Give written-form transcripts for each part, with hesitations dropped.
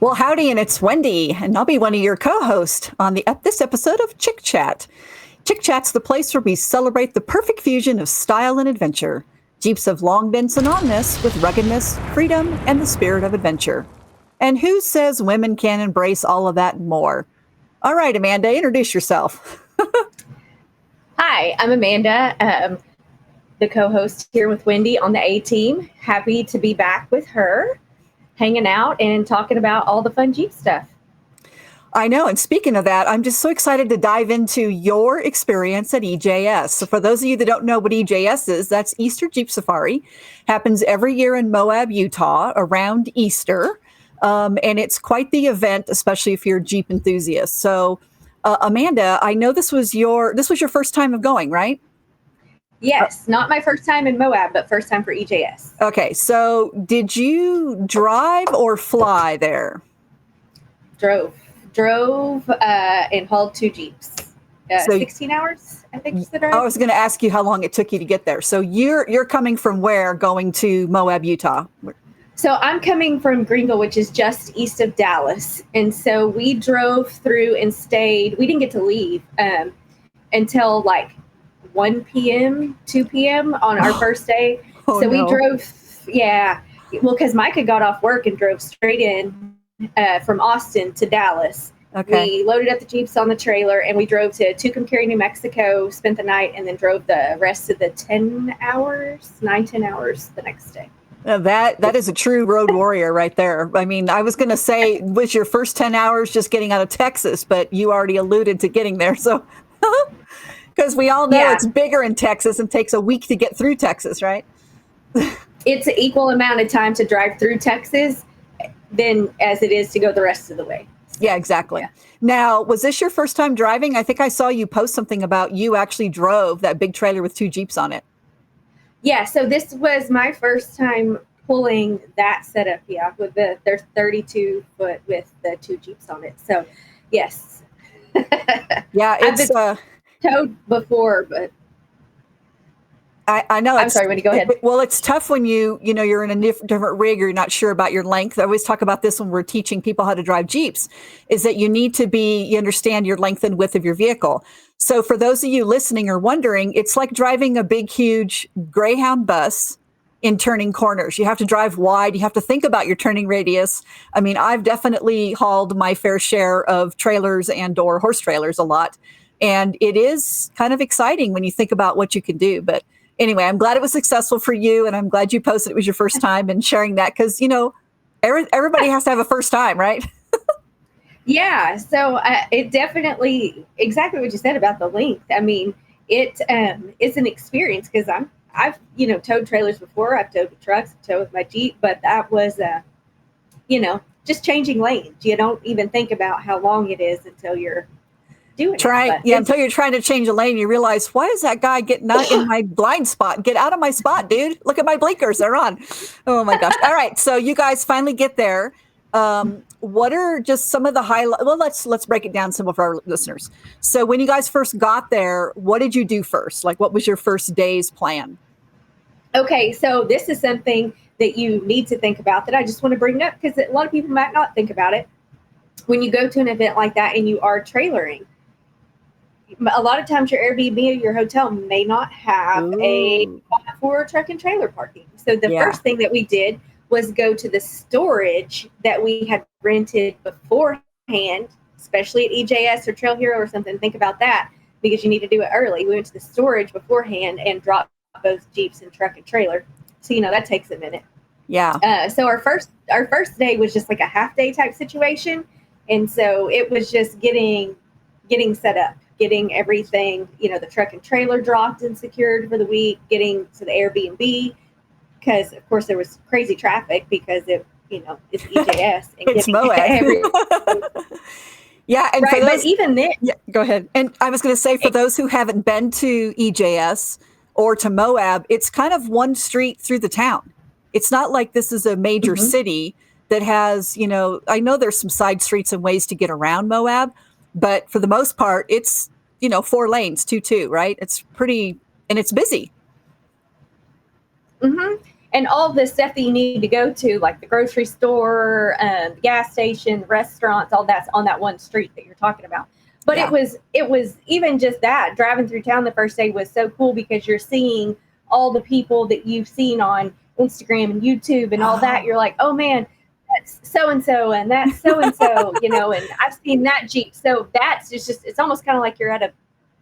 Well, howdy, and it's Wendy, and I'll be one of your co-hosts on this episode of Chic Chat. Chic Chat's the place where we celebrate the perfect fusion of style and adventure. Jeeps have long been synonymous with ruggedness, freedom, and the spirit of adventure. And who says women can't embrace all of that and more? All right, Amanda, introduce yourself. Hi, I'm Amanda, the co-host here with Wendy on the A-Team. Happy to be back with her, hanging out and talking about all the fun Jeep stuff. I know. And speaking of that, I'm just so excited to dive into your experience at EJS. So for those of you that don't know what EJS is, that's Easter Jeep Safari. Happens every year in Moab, Utah around Easter. And it's quite the event, especially if you're a Jeep enthusiast. So Amanda, I know this was your first time of going, right? Yes, not my first time in Moab, but first time for EJS. Okay, so did you drive or fly there? Drove and hauled 2 Jeeps. 16 hours, I think, is the drive. I was going to ask you how long it took you to get there. So you're coming from where, going to Moab, Utah? So I'm coming from Greenville, which is just east of Dallas. And so we drove through and stayed. We didn't get to leave until like 1 p.m., 2 p.m. on our first day. So we drove, well, because Micah got off work and drove straight in from Austin to Dallas. Okay. We loaded up the Jeeps on the trailer and we drove to Tucumcari, New Mexico, spent the night, and then drove the rest of the 10 hours the next day. That is a true road warrior right there. I mean, I was going to say, was your first 10 hours just getting out of Texas, but you already alluded to getting there. So, because we all know it's bigger in Texas and takes a week to get through Texas, right? It's an equal amount of time to drive through Texas than as it is to go the rest of the way. Yeah, exactly. Yeah. Now, was this your first time driving? I think I saw you post something about you actually drove that big trailer with 2 Jeeps on it. Yeah, so this was my first time pulling that setup, with there's 32 foot with the 2 Jeeps on it. So, yes. Yeah, it's towed before, but I know. I'm sorry, Wendy, go ahead. Well, it's tough when you're in a different rig or you're not sure about your length. I always talk about this when we're teaching people how to drive Jeeps, is that you need to you understand your length and width of your vehicle. So for those of you listening or wondering, it's like driving a big, huge Greyhound bus in turning corners. You have to drive wide. You have to think about your turning radius. I mean, I've definitely hauled my fair share of trailers and or horse trailers a lot. And it is kind of exciting when you think about what you can do. But anyway, I'm glad it was successful for you. And I'm glad you posted it was your first time and sharing that because, everybody has to have a first time, right? Yeah. So it definitely, exactly what you said about the length. I mean, it's an experience because I've towed trailers before. I've towed with trucks, I've towed with my Jeep, but that was, just changing lanes. You don't even think about how long it is until you're doing it. Until you're trying to change a lane, you realize, why is that guy getting out in my blind spot? Get out of my spot, dude. Look at my blinkers. They're on. Oh my gosh. All right. So you guys finally get there. What are just some of the highlights? Well, let's break it down some of our listeners. So when you guys first got there, what did you do first? Like, what was your first day's plan? Okay. So this is something that you need to think about that I just want to bring up because a lot of people might not think about it. When you go to an event like that and you are trailering, a lot of times your Airbnb or your hotel may not have a spot for truck and trailer parking. So the first thing that we did was go to the storage that we had rented beforehand, especially at EJS or Trail Hero or something. Think about that because you need to do it early. We went to the storage beforehand and dropped both Jeeps and truck and trailer. So, that takes a minute. Yeah. So our first day was just like a half day type situation. And so it was just getting set up, getting everything, the truck and trailer dropped and secured for the week, getting to the Airbnb, because of course there was crazy traffic because it's EJS. And it's Moab. Yeah. And right, but even then. Yeah, go ahead. And I was going to say, for those who haven't been to EJS or to Moab, it's kind of one street through the town. It's not like this is a major city that has, I know there's some side streets and ways to get around Moab, but for the most part, it's, 4 lanes, 2-2, right? It's pretty, and it's busy. Mm-hmm. and all the stuff that you need to go to, like the grocery store, the gas station, the restaurants, all that's on that one street that you're talking about. But Yeah. it was even just that driving through town the first day was so cool because you're seeing all the people that you've seen on Instagram and YouTube and all that. You're like, oh man, that's so and so, and that's so and so, you know, and I've seen that Jeep. So that's just it's almost kind of like you're at a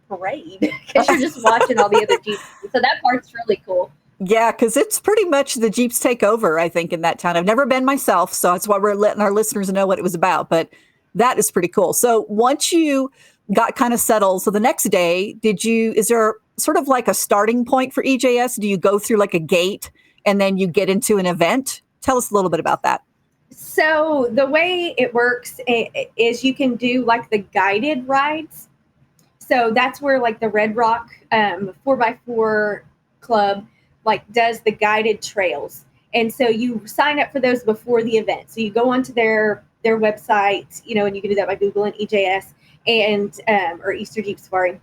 parade because you're just watching all the other Jeeps. So that part's really cool. Yeah, because it's pretty much the Jeeps take over, I think, in that town. I've never been myself, so that's why we're letting our listeners know what it was about. But that is pretty cool. So once you got kind of settled, so the next day, is there sort of like a starting point for EJS? Do you go through like a gate and then you get into an event? Tell us a little bit about that. So the way it works is you can do like the guided rides. So that's where like the Red Rock 4x4 club like does the guided trails. And so you sign up for those before the event. So you go onto their website, you know, and you can do that by Googling EJS and or Easter Jeep Safari,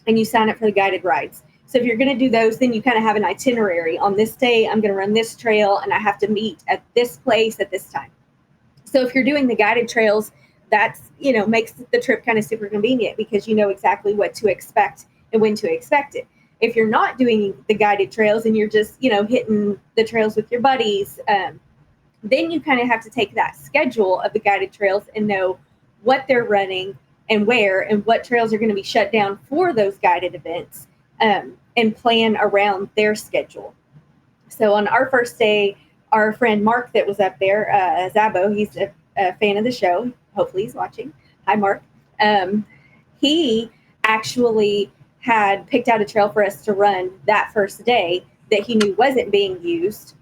and you sign up for the guided rides. So if you're going to do those, then you kind of have an itinerary. On this day, I'm going to run this trail and I have to meet at this place at this time. So if you're doing the guided trails, that's, you know, makes the trip kind of super convenient because you know exactly what to expect and when to expect it. If you're not doing the guided trails and you're just, you know, hitting the trails with your buddies, then you kind of have to take that schedule of the guided trails and know what they're running and where and what trails are going to be shut down for those guided events, and plan around their schedule. So on our first day, our friend Mark that was up there, Zabo, he's a fan of the show. Hopefully he's watching. Hi, Mark. He actually had picked out a trail for us to run that first day that he knew wasn't being used.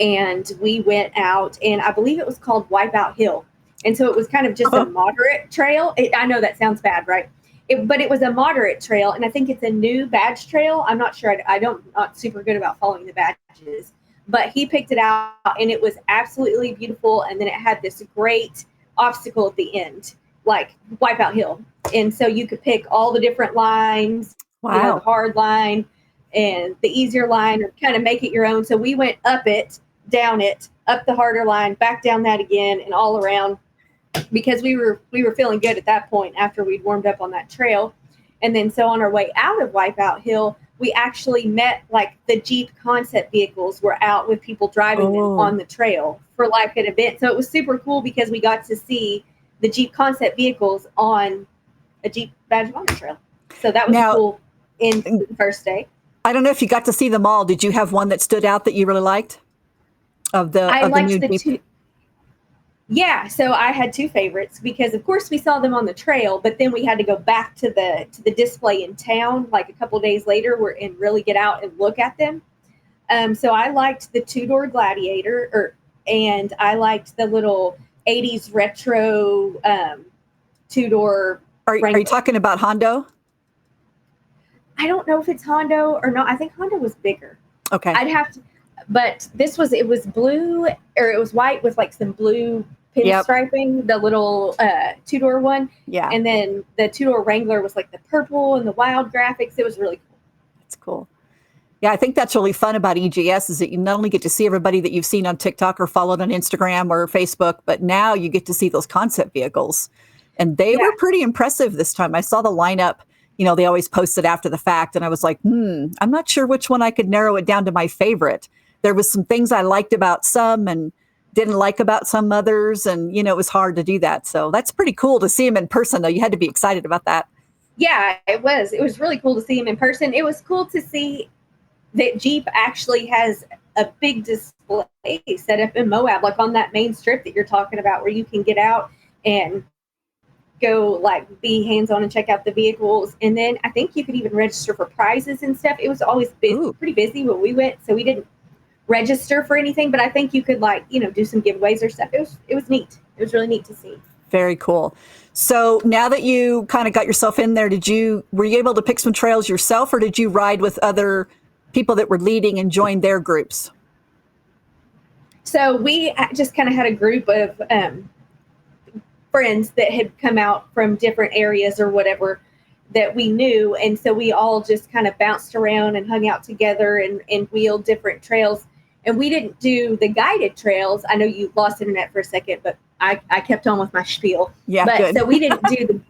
And we went out, and I believe it was called Wipeout Hill. And so it was kind of just a moderate trail. I know that sounds bad, right? But it was a moderate trail, and I think it's a new badge trail. I'm not sure. Not super good about following the badges. But he picked it out, and it was absolutely beautiful. And then it had this great obstacle at the end, like Wipeout Hill. And so you could pick all the different lines, Wow. You know, the hard line and the easier line, or kind of make it your own. So we went up it, down it, up the harder line, back down that again, and all around, because we were feeling good at that point after we'd warmed up on that trail. And then so on our way out of Wipeout Hill, we actually met like the Jeep concept vehicles were out with people driving them on the trail for like an event. So it was super cool because we got to see the Jeep concept vehicles on a Jeep Badge of Honor trail. So that was cool in the first day. I don't know if you got to see them all. Did you have one that stood out that you really liked? I liked the two. Yeah, so I had two favorites because, of course, we saw them on the trail, but then we had to go back to the display in town like a couple days later and really get out and look at them. So I liked the two-door Gladiator, and I liked the little 80s retro two-door. Are you talking about Hondo? I don't know if it's Hondo or not. I think Hondo was bigger. Okay. I'd have to, but it was blue, or it was white with like some blue pinstriping, the little two-door one. Yeah. And then the two-door Wrangler was like the purple and the wild graphics. It was really cool. That's cool. Yeah, I think that's really fun about EJS is that you not only get to see everybody that you've seen on TikTok or followed on Instagram or Facebook, but now you get to see those concept vehicles. And they were pretty impressive this time. I saw the lineup. You know, they always post it after the fact. And I was like, I'm not sure which one I could narrow it down to my favorite. There was some things I liked about some and didn't like about some others. And, you know, it was hard to do that. So that's pretty cool to see them in person, though. You had to be excited about that. Yeah, it was. It was really cool to see them in person. It was cool to see that Jeep actually has a big display set up in Moab, like on that main strip that you're talking about, where you can get out and go like be hands-on and check out the vehicles. And then I think you could even register for prizes and stuff. It was always pretty busy when we went, so we didn't register for anything, but I think you could like, you know, do some giveaways or stuff. It was neat. It was really neat to see. Very cool. So now that you kind of got yourself in there, were you able to pick some trails yourself, or did you ride with other people that were leading and join their groups? So we just kind of had a group of friends that had come out from different areas or whatever that we knew. And so we all just kind of bounced around and hung out together and wheeled different trails. And we didn't do the guided trails. I know you lost internet for a second, but I kept on with my spiel. Yeah, but good. So we didn't do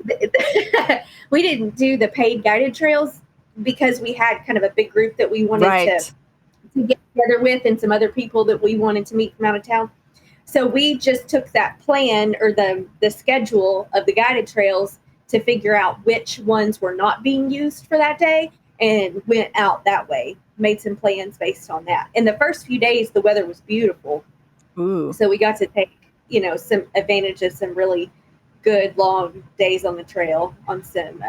we didn't do the paid guided trails because we had kind of a big group that we wanted to get together with, and some other people that we wanted to meet from out of town. So we just took that plan, or the schedule of the guided trails, to figure out which ones were not being used for that day, and went out that way, made some plans based on that. In the first few days, the weather was beautiful. Ooh. So we got to take, some advantage of some really good long days on the trail on some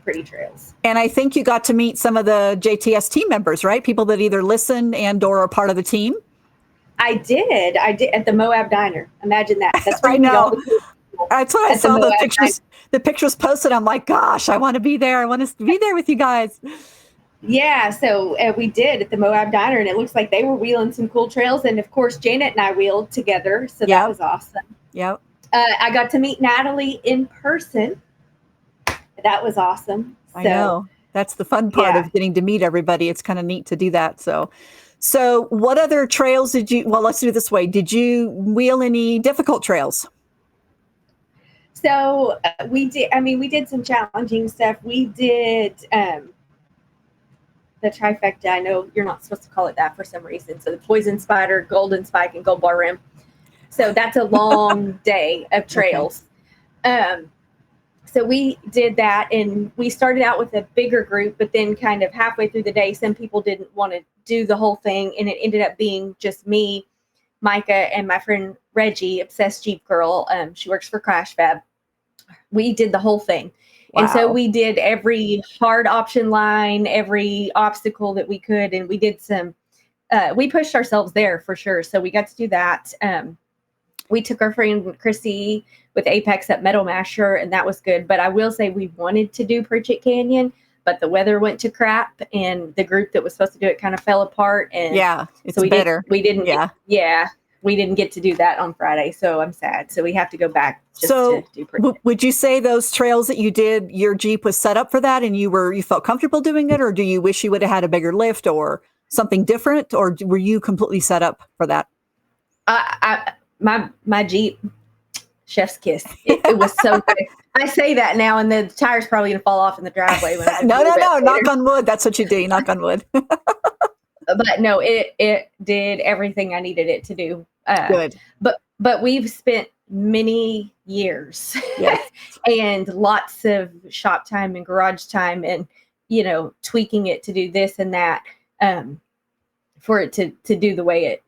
pretty trails. And I think you got to meet some of the JTS team members, right? People that either listen and or are part of the team. I did at the Moab Diner. Imagine that. That's where I know. That's what I saw the pictures. Diner. The pictures posted. I'm like, gosh, I want to be there. I want to be there with you guys. Yeah, so we did at the Moab Diner, and it looks like they were wheeling some cool trails. And of course, Janet and I wheeled together, so that was awesome. Yep. I got to meet Natalie in person. That was awesome. I know. That's the fun part of getting to meet everybody. It's kind of neat to do that. So what other trails did you? Well, let's do it this way. Did you wheel any difficult trails? So we did. I mean, we did some challenging stuff. We did the trifecta. I know you're not supposed to call it that for some reason. So the poison spider, golden spike, and gold bar rim. So that's a long day of trails. Okay. So we did that, and we started out with a bigger group, but then kind of halfway through the day, some people didn't want to do the whole thing, and it ended up being just me, Micah, and my friend Reggie, obsessed Jeep girl. She works for Crash Fab. We did the whole thing. Wow. And so we did every hard option line, every obstacle that we could, and we did we pushed ourselves there for sure. So we got to do that. We took our friend Chrissy with Apex up Meadow Masher, and that was good. But I will say we wanted to do Pritchett Canyon, but the weather went to crap, and the group that was supposed to do it kind of fell apart. And it's better. We didn't get to do that on Friday, so I'm sad. So we have to go back to do Pritchett. Would you say those trails that you did, your Jeep was set up for that, and you felt comfortable doing it, or do you wish you would have had a bigger lift or something different, or were you completely set up for that? My Jeep, chef's kiss. It was so good. I say that now, and the tire's probably going to fall off in the driveway. When no. Knock on wood. That's what you do. Knock on wood. But no, it did everything I needed it to do. Good. But we've spent many years and lots of shop time and garage time, and tweaking it to do this and that, for it to do the way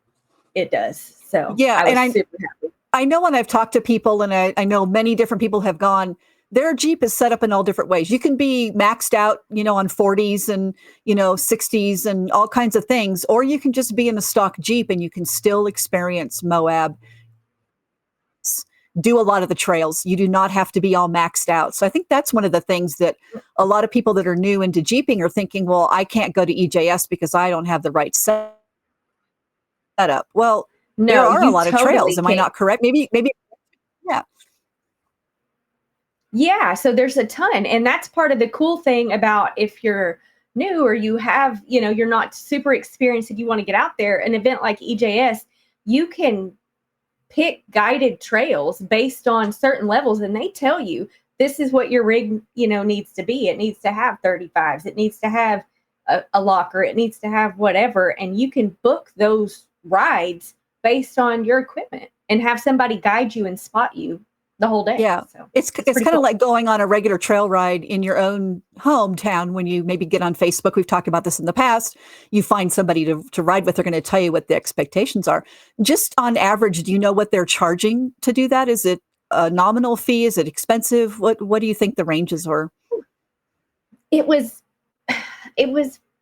it does. So I was super happy. I know when I've talked to people, and I know many different people have gone, their Jeep is set up in all different ways. You can be maxed out, on 40s and, 60s and all kinds of things, or you can just be in a stock Jeep and you can still experience Moab, do a lot of the trails. You do not have to be all maxed out. So I think that's one of the things that a lot of people that are new into Jeeping are thinking, well, I can't go to EJS because I don't have the right setup. Well, no, there are a lot of trails. Am I not correct? Maybe. Yeah. Yeah. So there's a ton. And that's part of the cool thing about if you're new, or you have, you're not super experienced and you want to get out there, an event like EJS, you can pick guided trails based on certain levels. And they tell you, this is what your rig, needs to be. It needs to have 35s. It needs to have a locker. It needs to have whatever. And you can book those rides based on your equipment and have somebody guide you and spot you the whole day. Yeah. So it's kind of like going on a regular trail ride in your own hometown. When you maybe get on Facebook, we've talked about this in the past, you find somebody to ride with, they're going to tell you what the expectations are. Just on average, do you know what they're charging to do that? Is it a nominal fee? Is it expensive? What do you think the ranges were? It was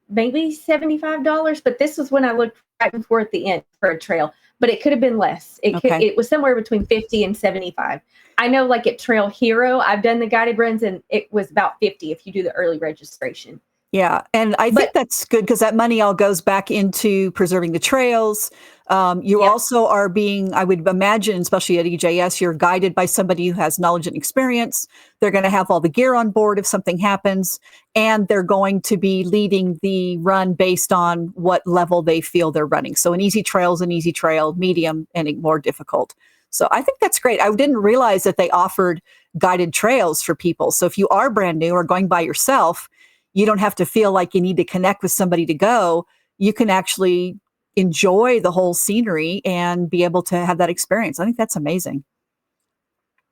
maybe $75, but this was when I looked right before at the end for a trail. But it could have been less. It was somewhere between 50 and 75. I know, like at Trail Hero, I've done the guided runs, and it was about 50 if you do the early registration. Yeah, and I think But that's good because that money all goes back into preserving the trails. You yep, also are being, I would imagine, especially at EJS, you're guided by somebody who has knowledge and experience. They're going to have all the gear on board if something happens, and they're going to be leading the run based on what level they feel they're running. So an easy trail is an easy trail, medium, and a more difficult. So I think that's great. I didn't realize that they offered guided trails for people. So if you are brand new or going by yourself, you don't have to feel like you need to connect with somebody to go. You can actually enjoy the whole scenery and be able to have that experience. I think that's amazing.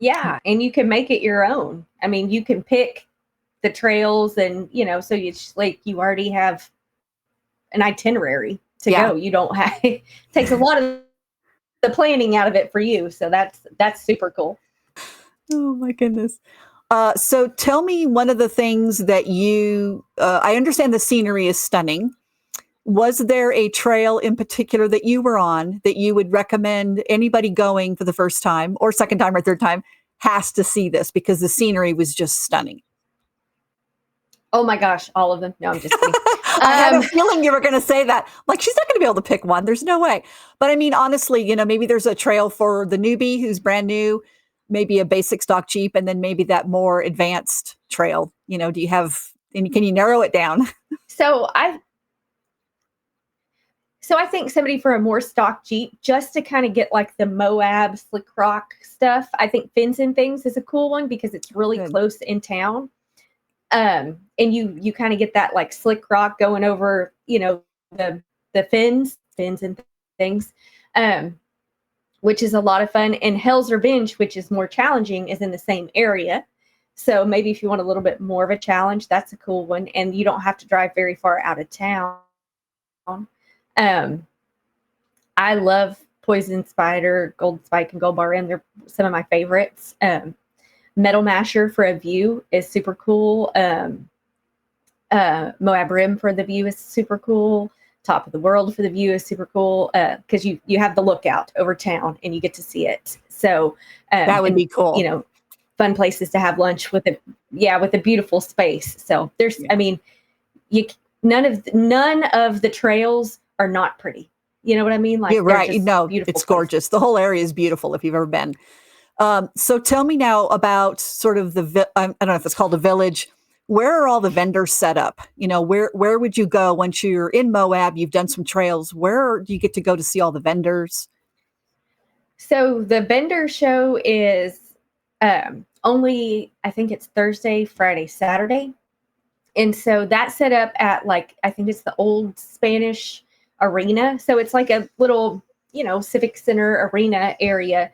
yeah, and you can make it your own. I mean, you can pick the trails, and so you already have an itinerary to Yeah. go. You don't have it takes a lot of the planning out of it for you. So that's super cool. Oh my goodness. So tell me one of the things that I understand the scenery is stunning. Was there a trail in particular that you were on that you would recommend anybody going for the first time or second time or third time has to see this because the scenery was just stunning? Oh my gosh, all of them. No, I'm just kidding. I had a Um, feeling you were going to say that. Like, she's not going to be able to pick one. There's no way. But I mean, honestly, maybe there's a trail for the newbie who's brand new, maybe a basic stock Jeep, and then maybe that more advanced trail. Do you have, and can you narrow it down? so I so I think somebody for a more stock Jeep, just to kind of get like the Moab slick rock stuff. I think Fins and Things is a cool one because it's really Good. close in town. And you kind of get that like slick rock going over, the fins and things, um, which is a lot of fun. And Hell's Revenge, which is more challenging, is in the same area. So maybe if you want a little bit more of a challenge, that's a cool one. And you don't have to drive very far out of town. Um, I love Poison Spider, Gold Spike, and Gold Bar Rim. They're some of my favorites. Metal Masher for a view is super cool. Moab Rim for the view is super cool. Top of the World for the view is super cool because you have the lookout over town and you get to see it. So That would be cool. Fun places to have lunch with a beautiful space. So there's, Yeah. I mean, you none of the trails are not pretty. You know what I mean? Like, You're they're right. just No, beautiful it's places. gorgeous. The whole area is beautiful if you've ever been. So tell me now about sort of I don't know if it's called a village. Where are all the vendors set up? Where would you go once you're in Moab? You've done some trails. Where do you get to go to see all the vendors? So the vendor show is only, I think it's Thursday, Friday, Saturday. And so that's set up at I think it's the old Spanish arena. So it's like a little, civic center arena area.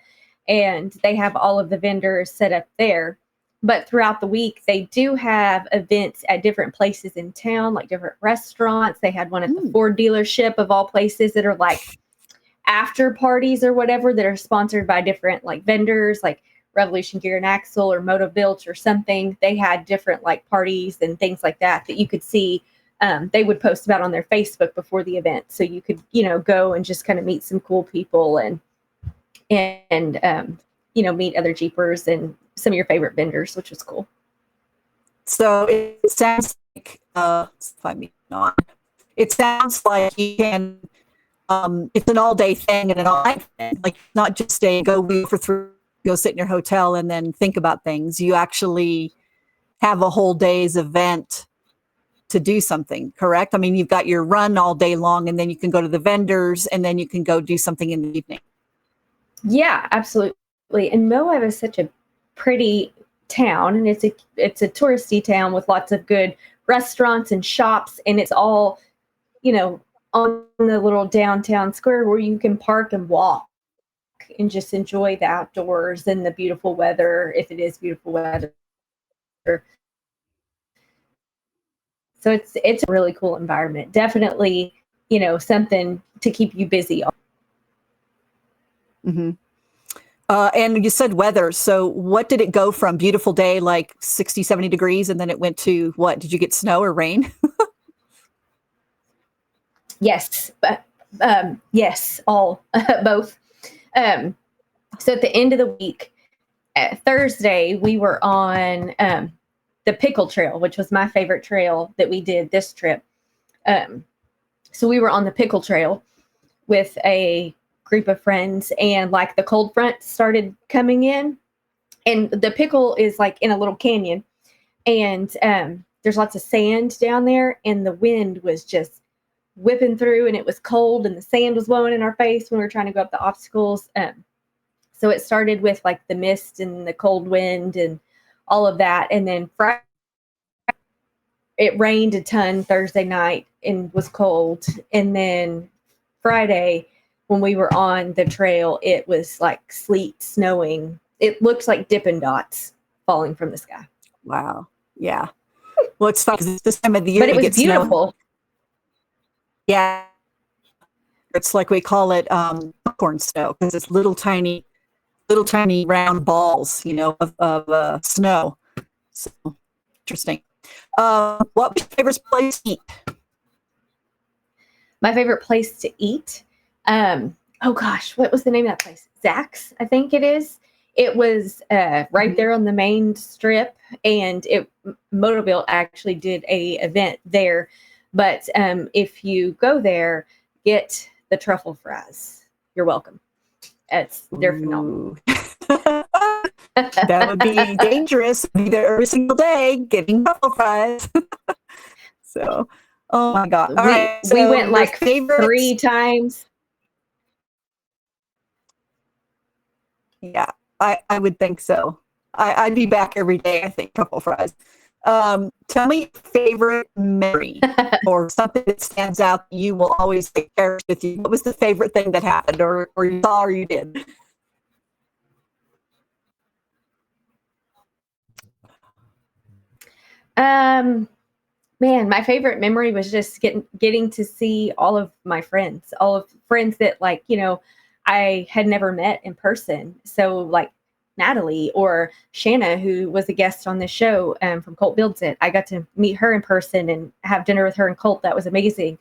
And they have all of the vendors set up there. But throughout the week, they do have events at different places in town, like different restaurants. They had one at the Ford dealership of all places that are like after parties or whatever that are sponsored by different vendors like Revolution Gear and Axle or Moto Built or something. They had different parties and things like that you could see. They would post about on their Facebook before the event. So you could, go and just kind of meet some cool people and meet other Jeepers and some of your favorite vendors, which was cool. So it sounds like, it sounds like you can, it's an all day thing and an all night thing. Like, not just go wheel for 3, go sit in your hotel and then think about things. You actually have a whole day's event to do something, correct? I mean, you've got your run all day long and then you can go to the vendors and then you can go do something in the evening. Yeah, absolutely. And Moab is such a pretty town, and it's a touristy town with lots of good restaurants and shops, and it's all, on the little downtown square where you can park and walk and just enjoy the outdoors and the beautiful weather, if it is beautiful weather. So it's a really cool environment. Definitely, something to keep you busy. Mm-hmm. And you said weather. So what did it go from? Beautiful day, like 60, 70 degrees, and then it went to what? Did you get snow or rain? Yes, but yes, all both. So at the end of the week, Thursday, we were on the Pickle Trail, which was my favorite trail that we did this trip. So we were on the Pickle Trail with a group of friends, and like the cold front started coming in, and the pickle is like in a little canyon, and there's lots of sand down there, and the wind was just whipping through, and it was cold, and the sand was blowing in our face when we were trying to go up the obstacles. So it started with like the mist and the cold wind and all of that, and then Friday it rained a ton Thursday night and was cold, and then Friday when we were on the trail, it was like sleet, snowing. It looks like Dippin' Dots falling from the sky. Wow. Yeah. Well, it's fun 'cause it's this time of the year. But it was beautiful. Snow. Yeah. It's like we call it popcorn snow because it's little tiny round balls, of snow. So interesting. What was your favorite place to eat? My favorite place to eat? Oh gosh, what was the name of that place? Zach's, I think it is. It was right there on the main strip, and Motorbilt actually did a event there. But if you go there, get the truffle fries. You're welcome. They're phenomenal. That would be dangerous. Be there every single day getting truffle fries. So, oh my God. All right. So we went like 3 times. Yeah, I would think so. I'd be back every day, I think, truffle fries. Tell me your favorite memory or something that stands out that you will always cherish with you. What was the favorite thing that happened or you saw or you did? Man, my favorite memory was just getting to see all of my friends, all of friends that I had never met in person. So like Natalie or Shanna, who was a guest on this show from Colt Builds It. I got to meet her in person and have dinner with her and Colt. That was amazing.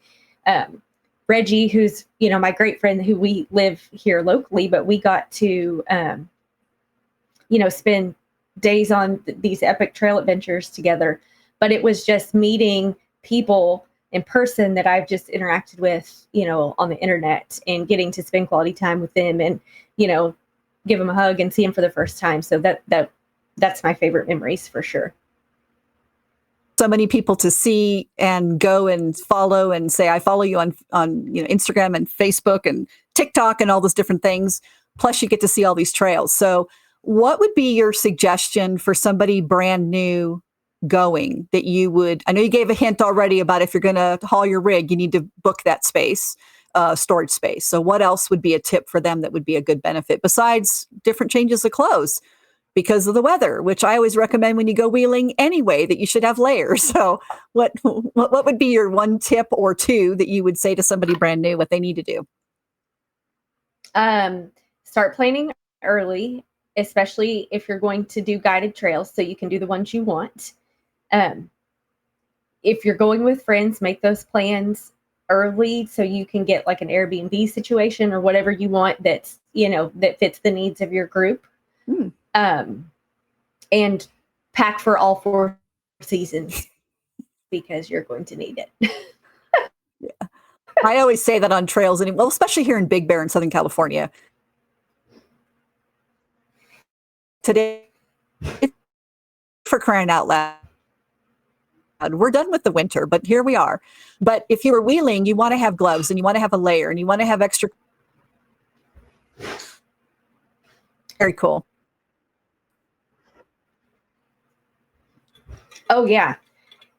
Reggie, who's, my great friend who we live here locally, but we got to, spend days on these epic trail adventures together. But it was just meeting people in person that I've just interacted with, on the internet and getting to spend quality time with them and, give them a hug and see them for the first time. So that's my favorite memories for sure. So many people to see and go and follow and say, I follow you on Instagram and Facebook and TikTok and all those different things. Plus you get to see all these trails. So what would be your suggestion for somebody brand new going that you would, I know you gave a hint already about if you're going to haul your rig, you need to book that space, storage space. So what else would be a tip for them that would be a good benefit besides different changes of clothes because of the weather, which I always recommend when you go wheeling anyway, that you should have layers. So what would be your one tip or two that you would say to somebody brand new, what they need to do? Start planning early, especially if you're going to do guided trails so you can do the ones you want. If you're going with friends, make those plans early so you can get like an Airbnb situation or whatever you want that's, that fits the needs of your group. And pack for all 4 seasons because you're going to need it. Yeah. I always say that on trails, and well, especially here in Big Bear in Southern California. Today, for crying out loud, we're done with the winter, but here we are. But if you were wheeling, you want to have gloves and you want to have a layer and you want to have extra. Very cool. Oh, yeah.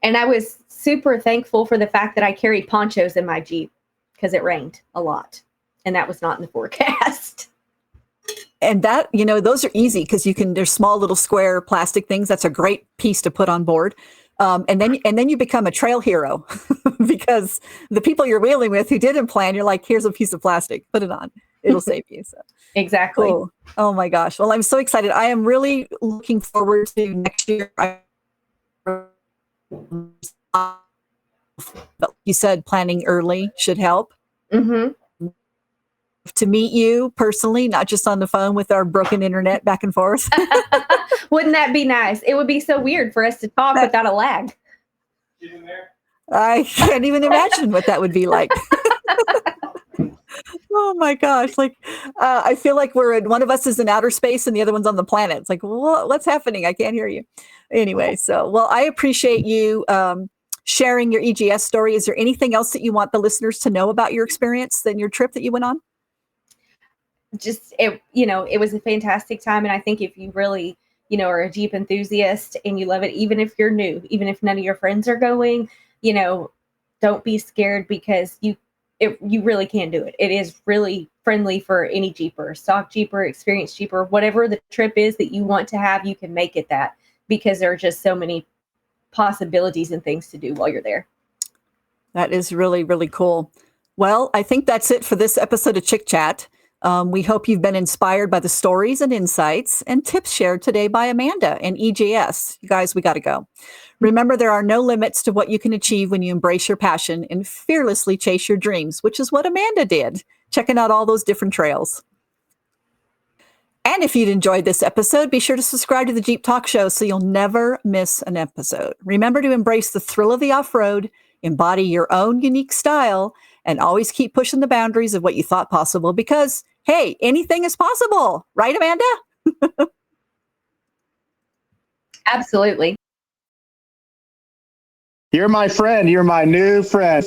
And I was super thankful for the fact that I carried ponchos in my Jeep because it rained a lot. And that was not in the forecast. And that, those are easy because there's small little square plastic things. That's a great piece to put on board. And then you become a trail hero because the people you're wheeling with who didn't plan, you're like, here's a piece of plastic, put it on. It'll save you. So exactly. Cool. Oh my gosh. Well, I'm so excited. I am really looking forward to next year. You said planning early should help. Mm-hmm. to meet you personally, not just on the phone with our broken internet back and forth. Wouldn't that be nice? It would be so weird for us to talk without a lag. I can't even imagine what that would be like. Oh my gosh. Like, I feel like one of us is in outer space and the other one's on the planet. It's like, what's happening? I can't hear you. Anyway, so, well, I appreciate you sharing your EJS story. Is there anything else that you want the listeners to know about your experience and your trip that you went on? Just, it was a fantastic time. And I think if you really, are a Jeep enthusiast and you love it, even if you're new, even if none of your friends are going, don't be scared, because you really can do it. It is really friendly for any Jeeper, stock Jeeper, experienced Jeeper, whatever the trip is that you want to have, you can make it that, because there are just so many possibilities and things to do while you're there. That is really, really cool. Well, I think that's it for this episode of Chic Chat. We hope you've been inspired by the stories and insights and tips shared today by Amanda and EJS. You guys, we got to go. Remember, there are no limits to what you can achieve when you embrace your passion and fearlessly chase your dreams, which is what Amanda did, checking out all those different trails. And if you'd enjoyed this episode, be sure to subscribe to the Jeep Talk Show so you'll never miss an episode. Remember to embrace the thrill of the off-road, embody your own unique style, and always keep pushing the boundaries of what you thought possible, because, hey, anything is possible. Right, Amanda? Absolutely. You're my friend. You're my new friend.